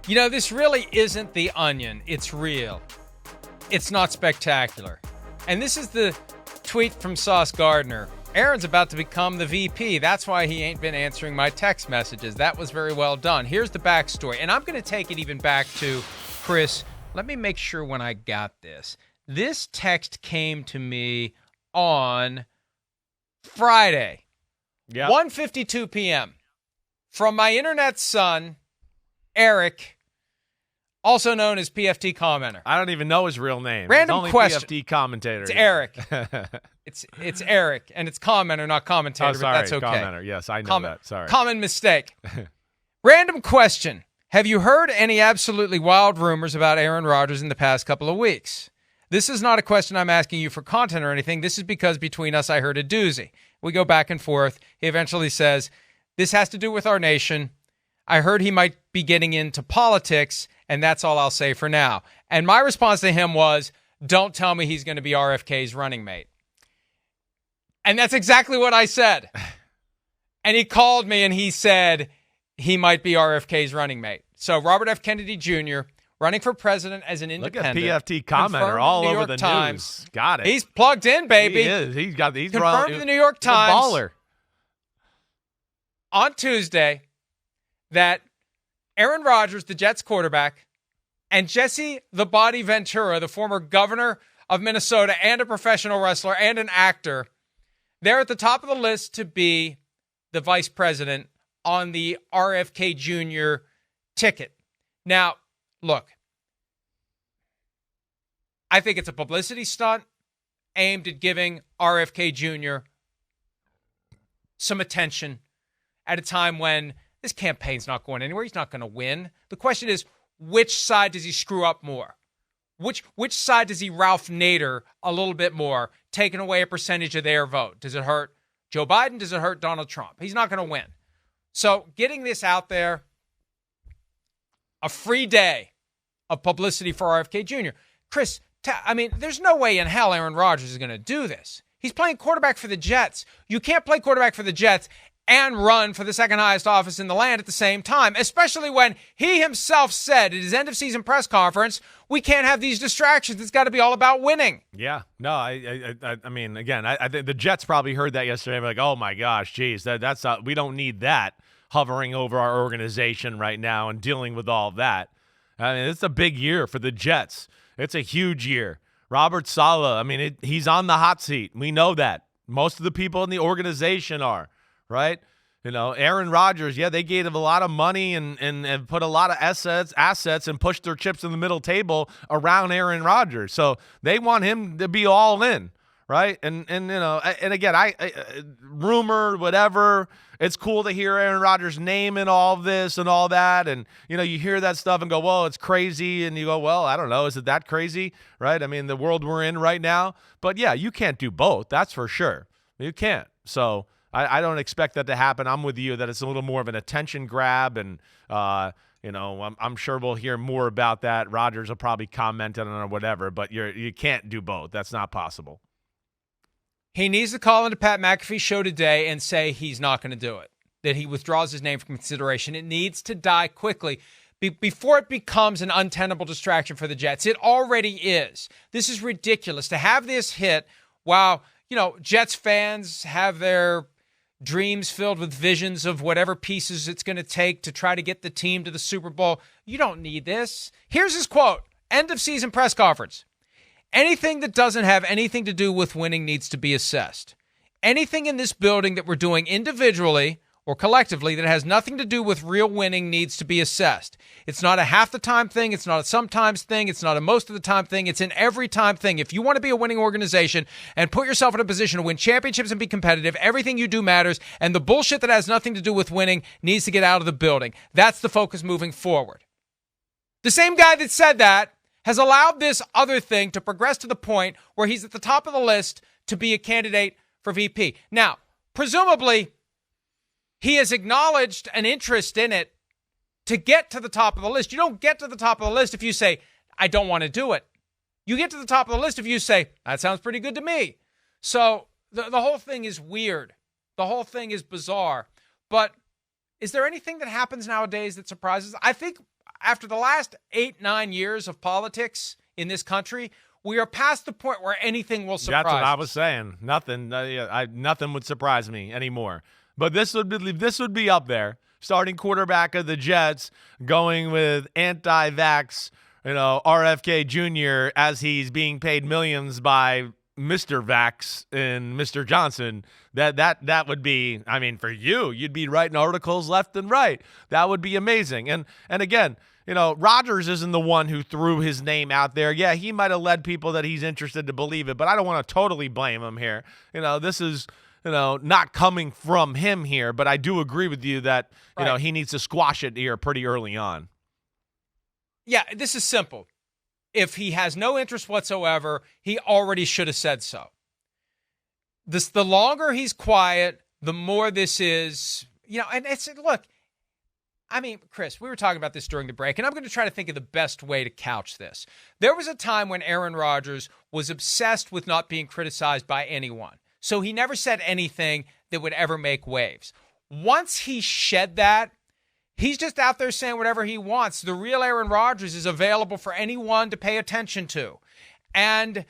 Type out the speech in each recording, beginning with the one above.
You know, this really isn't The Onion. It's real. It's not spectacular. And this is the tweet from Sauce Gardner. Aaron's about to become the VP. That's why he ain't been answering my text messages. That was very well done. Here's the backstory. And I'm going to take it even back to Chris. Let me make sure when I got this. This text came to me on Friday, 1:52 p.m. from my internet son, Eric, also known as PFT Commenter. I don't even know his real name. Random only question. PFT Commentator. It's Eric. It's Eric, and it's commenter, not commentator, sorry, but that's okay. Commenter. Yes, I know that. Sorry. Common mistake. Random question. Have you heard any absolutely wild rumors about Aaron Rodgers in the past couple of weeks? This is not a question I'm asking you for content or anything. This is because between us, I heard a doozy. We go back and forth. He eventually says, this has to do with our nation. I heard he might be getting into politics, and that's all I'll say for now. And my response to him was, don't tell me he's going to be RFK's running mate. And that's exactly what I said. And he called me and he said he might be RFK's running mate. So Robert F. Kennedy Jr., running for president as an independent. Look at PFT Commenter all over the news. Got it. He's plugged in, baby. He is. He's confirmed in the New York Times. Baller. On Tuesday that Aaron Rodgers, the Jets quarterback, and Jesse the Body Ventura, the former governor of Minnesota and a professional wrestler and an actor, they're at the top of the list to be the vice president on the RFK Jr. ticket. Now, look, I think it's a publicity stunt aimed at giving RFK Jr. some attention at a time when this campaign's not going anywhere. He's not going to win. The question is, which side does he screw up more? Which side does he Ralph Nader a little bit more, taking away a percentage of their vote? Does it hurt Joe Biden? Does it hurt Donald Trump? He's not going to win. So getting this out there, a free day of publicity for RFK Jr. Chris, there's no way in hell Aaron Rodgers is going to do this. He's playing quarterback for the Jets. You can't play quarterback for the Jets and run for the second highest office in the land at the same time, especially when he himself said at his end-of-season press conference, we can't have these distractions. It's got to be all about winning. Yeah. No, I mean, again, I think the Jets probably heard that yesterday. Like, oh, my gosh, geez, that's not, we don't need that hovering over our organization right now and dealing with all of that. I mean, it's a big year for the Jets. It's a huge year. Robert Saleh, he's on the hot seat. We know that. Most of the people in the organization are. Right? You know, Aaron Rodgers, they gave him a lot of money and put a lot of assets and pushed their chips in the middle table around Aaron Rodgers. So they want him to be all in, right? And you know, and again, I rumor, whatever, it's cool to hear Aaron Rodgers' name in all of this and all that. And, you know, you hear that stuff and go, well, it's crazy. And you go, well, I don't know. Is it that crazy? Right? I mean, the world we're in right now. But, yeah, you can't do both. That's for sure. You can't. So I don't expect that to happen. I'm with you that it's a little more of an attention grab, and you know, I'm sure we'll hear more about that. Rodgers will probably comment on it or whatever, but you can't do both. That's not possible. He needs to call into Pat McAfee's show today and say he's not going to do it, that he withdraws his name from consideration. It needs to die quickly before it becomes an untenable distraction for the Jets. It already is. This is ridiculous to have this hit while, you know, Jets fans have their dreams filled with visions of whatever pieces it's going to take to try to get the team to the Super Bowl. You don't need this. Here's his quote, end of season press conference. Anything that doesn't have anything to do with winning needs to be assessed. Anything in this building that we're doing individually or collectively that has nothing to do with real winning needs to be assessed. It's not a half the time thing. It's not a sometimes thing. It's not a most of the time thing. It's an every time thing. If you want to be a winning organization and put yourself in a position to win championships and be competitive, everything you do matters, and the bullshit that has nothing to do with winning needs to get out of the building. That's the focus moving forward. The same guy that said that has allowed this other thing to progress to the point where he's at the top of the list to be a candidate for VP. Now, presumably, he has acknowledged an interest in it to get to the top of the list. You don't get to the top of the list if you say, I don't want to do it. You get to the top of the list if you say, that sounds pretty good to me. So the whole thing is weird. The whole thing is bizarre. But is there anything that happens nowadays that surprises? I think after the last 8-9 years of politics in this country, we are past the point where anything will surprise That's what I us. was saying. Nothing. Nothing would surprise me anymore. But this would be up there. Starting quarterback of the Jets, going with anti-vax, RFK Jr. as he's being paid millions by Mr. Vax and Mr. Johnson. That would be, I mean, for you'd be writing articles left and right. That would be amazing. And again, Rodgers isn't the one who threw his name out there. Yeah, he might have led people that he's interested to believe it, but I don't want to totally blame him here. This is not coming from him here, but I do agree with you that, he needs to squash it here pretty early on. Yeah, this is simple. If he has no interest whatsoever, he already should have said so. The longer he's quiet, the more this is, and look, I mean, Chris, we were talking about this during the break, and I'm going to try to think of the best way to couch this. There was a time when Aaron Rodgers was obsessed with not being criticized by anyone. So he never said anything that would ever make waves. Once he shed that, he's just out there saying whatever he wants. The real Aaron Rodgers is available for anyone to pay attention to. And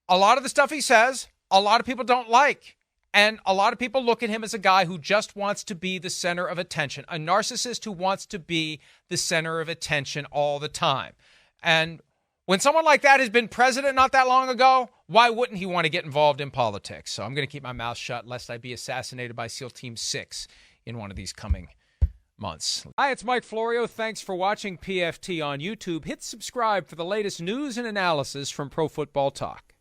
a lot of the stuff he says, a lot of people don't like. And a lot of people look at him as a guy who just wants to be the center of attention, a narcissist who wants to be the center of attention all the time. And when someone like that has been president not that long ago, why wouldn't he want to get involved in politics? So I'm going to keep my mouth shut lest I be assassinated by SEAL Team 6 in one of these coming months. Hi, it's Mike Florio. Thanks for watching PFT on YouTube. Hit subscribe for the latest news and analysis from Pro Football Talk.